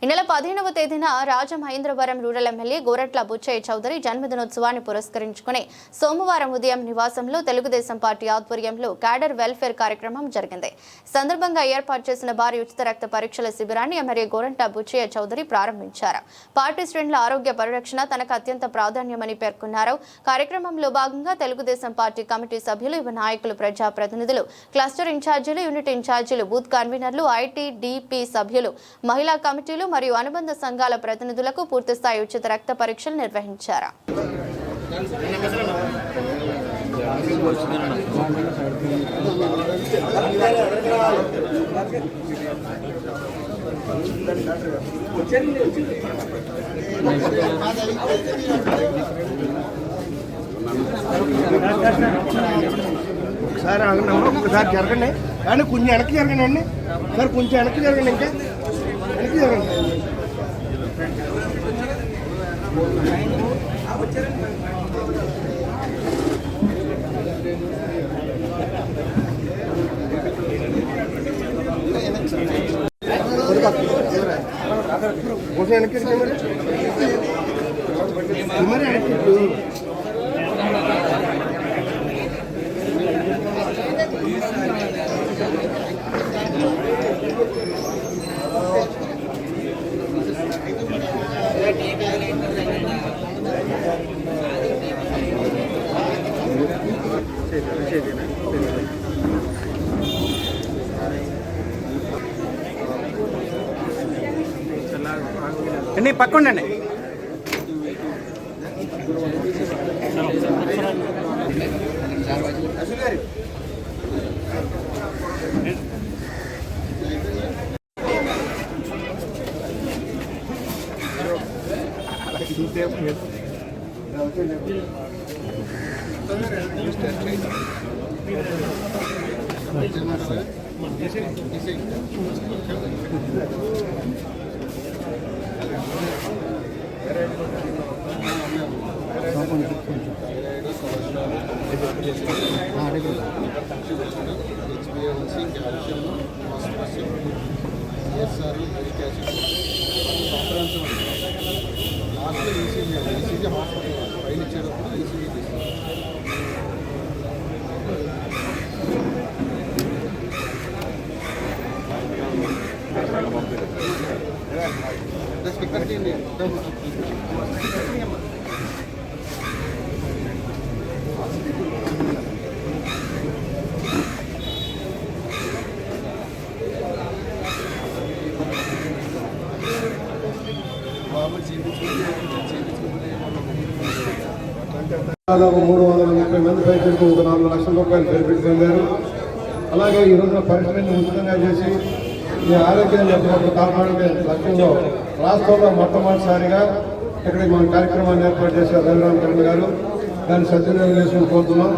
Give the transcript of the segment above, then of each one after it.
ఈ నెల 15వ తేదీన రాజమహేంద్రవరం రూరల్ ఎమ్మెల్యే గోరట్ల బుచ్చయ్య చౌదరి జన్మదినోత్సవాన్ని పురస్కరించుకుని సోమవారం ఉదయం నివాసంలో తెలుగుదేశం పార్టీ ఆధ్వర్యంలో క్యాడర్ వెల్ఫేర్ కార్యక్రమం జరిగింది. సందర్భంగా ఏర్పాటు చేసిన భారీ ఉచిత రక్త పరీక్షల శిబిరాన్ని ఎమ్మెల్యే గోరట్ల బుచ్చయ్య చౌదరి ప్రారంభించారు. పార్టీ శ్రేణుల ఆరోగ్య పరిరక్షణ తనకు అత్యంత ప్రాధాన్యమని పేర్కొన్నారు. కార్యక్రమంలో భాగంగా తెలుగుదేశం పార్టీ కమిటీ సభ్యులు, యువ నాయకులు, ప్రజాప్రతినిధులు, క్లస్టర్ ఇన్ఛార్జీలు, యూనిట్ ఇన్ఛార్జీలు, బూత్ కన్వీనర్లు, ఐటీడీపీ సభ్యులు, మహిళా కమిటీలు మరియు అనుబంధ సంఘాల ప్రతినిధులకు పూర్తిస్థాయి ఉచిత రక్త పరీక్షలు నిర్వహించారు. ఒకసారి ఒకసారి జరగండి కానీ కొంచెం వెనక్కి జరగండి సార్, కొంచెం వెనక్కి జరగండి, ఇంకా వెనక్కి జరగండి. కొంచెం వెనక్కి మరి వెనక్కి అండి, పక్కండి. దాదాపు 330 మంది రైతులకు 4 లక్షల రూపాయలు బెనిఫిట్ పొందారు. అలాగే ఈ రోజున పరీక్షలను ఉచితంగా చేసి ఈ ఆరోగ్యాన్ని ఎప్పటికప్పుడు కాపాడే లక్ష్యంలో రాష్ట్రంలో మొట్టమొదటిసారిగా ఇక్కడికి మన కార్యక్రమాన్ని ఏర్పాటు చేశారు రఘురామకరణ్ గారు. దాన్ని సద్వినియోగం చేసుకుని పోతున్నాం.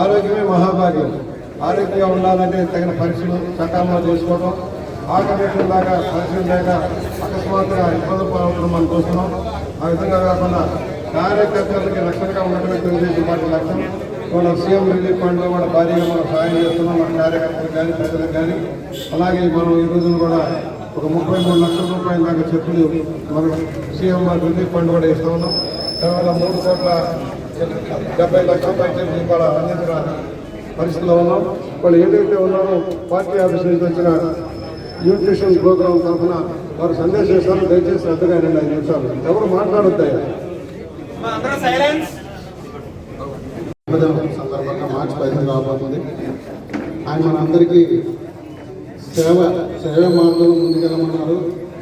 ఆరోగ్యమే మహాభాగ్యం. ఆరోగ్యంగా ఉండాలంటే తగిన పరీక్షలు సకాలంలో చేసుకోవడం, ఆకర్షణ దాకా పరీక్షలు లేక అకస్మాత్తుగా ఇబ్బందులు పాలవుతున్నాం మనం చూస్తున్నాం. ఆ విధంగా కాకుండా కార్యకర్తలకి రక్షణగా ఉన్నటువంటి తెలుగుదేశం పార్టీ లక్ష్యం. వాళ్ళ సీఎం రిలీఫ్ ఫండ్లో కూడా భారీగా మనం సహాయం చేస్తున్నాం, మన కార్యకర్తలకు కానీ ప్రజలకు కానీ. అలాగే మనం ఈ రోజున కూడా ఒక 33 లక్షల రూపాయల దాకా చెప్పులు మనం సీఎం రిలీఫ్ ఫండ్ కూడా ఇస్తూ ఉన్నాం. తర్వాత 3,70,00,000 చెప్పులు ఇవాళ అందించిన పరిస్థితిలో ఉన్నాం. వాళ్ళు ఏదైతే ఉన్నారో పార్టీ ఆఫీస్ నుంచి వచ్చిన న్యూట్రిషన్ ప్రోగ్రాం తరఫున వారు సందేశం ఇస్తారు. దయచేసి శ్రద్ధగా 5 నిమిషాలు ఎవరు మాట్లాడొద్దాయి. సందర్భంగా మార్చి 15 రాబోతుంది. ఆయన మనందరికీ సేవ మార్గంలో ముందుకెళ్ళమన్నారు.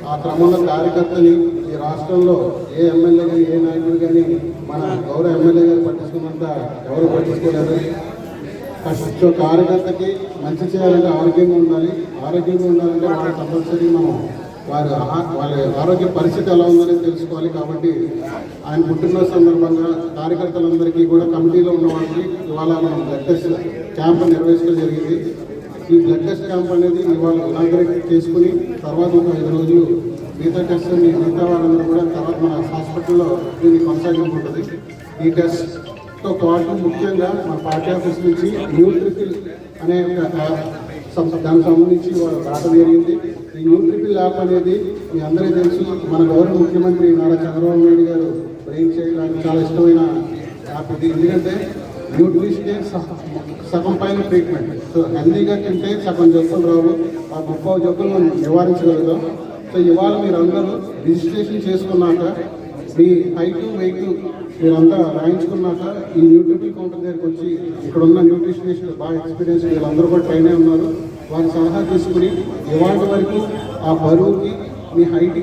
ఆ క్రమంలో కార్యకర్తని ఈ రాష్ట్రంలో ఏ ఎమ్మెల్యే కానీ ఏ నాయకుడు కానీ మన గౌరవ ఎమ్మెల్యే గారు పట్టించుకున్నంత ఎవరు పట్టించుకోలేదు. ఫస్ట్ కార్యకర్తకి మంచి చేయాలంటే ఆరోగ్యంగా ఉండాలి. ఆరోగ్యంగా ఉండాలంటే వాళ్ళ కంపల్సరీ మనం వాళ్ళ ఆరోగ్య పరిస్థితి ఎలా ఉందని తెలుసుకోవాలి. కాబట్టి ఆయన పుట్టినరోజు సందర్భంగా కార్యకర్తలందరికీ కూడా కమిటీలో ఉన్న వాళ్ళకి ఇవాళ మనం బ్లడ్ టెస్ట్ క్యాంప్ నిర్వహించడం జరిగింది. ఈ బ్లడ్ టెస్ట్ క్యాంప్ అనేది ఇవాళ ఇనాగరేట్ చేసుకుని తర్వాత ఒక 5 రోజులు మిగతా టెస్ట్ మిగతా వాళ్ళందరూ కూడా తర్వాత మన హాస్పిటల్లో దీన్ని కొనసాగింపు ఉంటుంది. ఈ టెస్ట్తో పాటు ముఖ్యంగా మన పార్టీ ఆఫీస్ నుంచి న్యూట్రిఫిల్ అనే దానికి సంబంధించి వాళ్ళు రావడం జరిగింది. ఈ న్యూట్రిఫిల్ యాప్ అనేది మీ అందరికీ తెలుసు మన గౌరవ ముఖ్యమంత్రి నారా చంద్రబాబు నాయుడు గారు బ్రెయిన్ చేయడానికి చాలా ఇష్టమైన యాప్ ఇది. ఎందుకంటే న్యూట్రిషనే సగం పైన ట్రీట్మెంట్. సో హెల్దీగా తింటే సగం జబ్బులు రావు, ఆ 30 జబ్బులు మనం నివారించగలుగుతాం. సో ఇవాళ మీరు అందరూ రిజిస్ట్రేషన్ చేసుకున్నాక మీ హైట్ వెయిట్ మీరంతా రాయించుకున్నాక ఈ న్యూట్రిషన్ కౌంటర్ దగ్గరికి వచ్చి ఇక్కడ ఉన్న న్యూట్రిషనిస్ట్ బాగా ఎక్స్పీరియన్స్ వీళ్ళందరూ కూడా ట్రైన్ అయి ఉన్నారు. వారి సలహా తీసుకుని ఇవాళ వరకు ఆ బరువుకి మీ హైట్కి